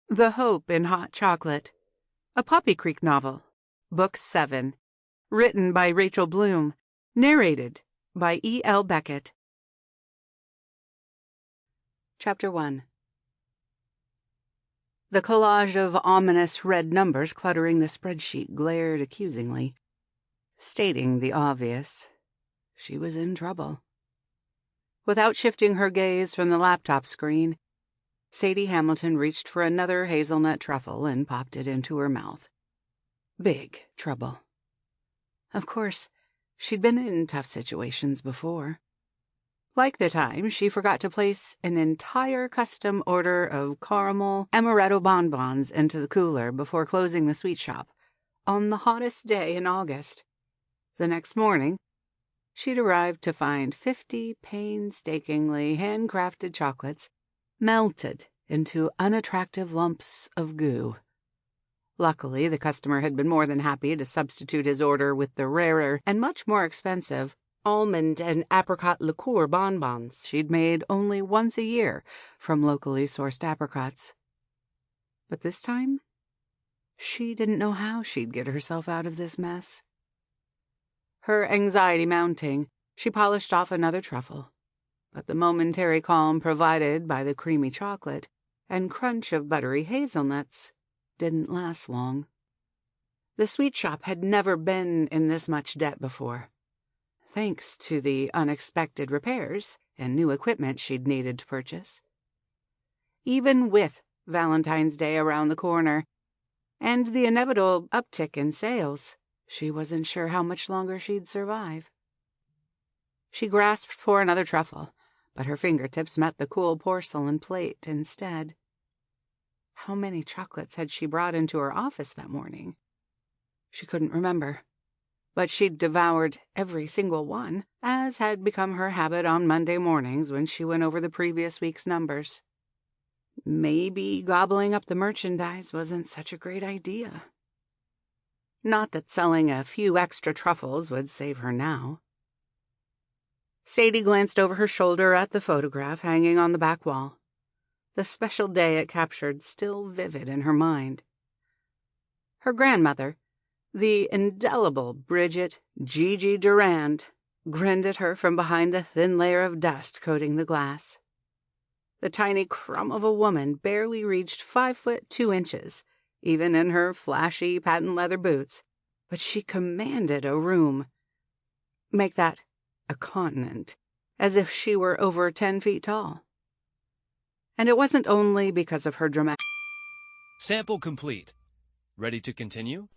The Hope in Hot Chocolate, a Poppy Creek novel, Book 7, written by Rachael Bloome, narrated by E.L. Beckett. Chapter 1. The collage of ominous red numbers cluttering the spreadsheet glared accusingly, stating the obvious. She was in trouble. Without shifting her gaze from the laptop screen, Sadie Hamilton reached for another hazelnut truffle and popped it into her mouth. Big trouble. Of course, she'd been in tough situations before. Like the time she forgot to place an entire custom order of caramel amaretto bonbons into the cooler before closing the sweet shop on the hottest day in August. The next morning, she'd arrived to find 50 painstakingly handcrafted chocolates melted into unattractive lumps of goo. Luckily, the customer had been more than happy to substitute his order with the rarer and much more expensive almond and apricot liqueur bonbons she'd made only once a year from locally sourced apricots. But this time, she didn't know how she'd get herself out of this mess. Her anxiety mounting, she polished off another truffle. But the momentary calm provided by the creamy chocolate and crunch of buttery hazelnuts didn't last long. The sweet shop had never been in this much debt before, thanks to the unexpected repairs and new equipment she'd needed to purchase. Even with Valentine's Day around the corner and the inevitable uptick in sales, she wasn't sure how much longer she'd survive. She grasped for another truffle, but her fingertips met the cool porcelain plate instead. How many chocolates had she brought into her office that morning? She couldn't remember, but she'd devoured every single one, as had become her habit on Monday mornings when she went over the previous week's numbers. Maybe gobbling up the merchandise wasn't such a great idea. Not that selling a few extra truffles would save her now. Sadie glanced over her shoulder at the photograph hanging on the back wall, the special day it captured still vivid in her mind. Her grandmother, the indelible Bridget Gigi Durand, grinned at her from behind the thin layer of dust coating the glass. The tiny crumb of a woman barely reached 5'2", even in her flashy patent leather boots, but she commanded a room. Make that a continent, as if she were over 10 feet tall. And it wasn't only because of her dramatic... Sample complete. Ready to continue?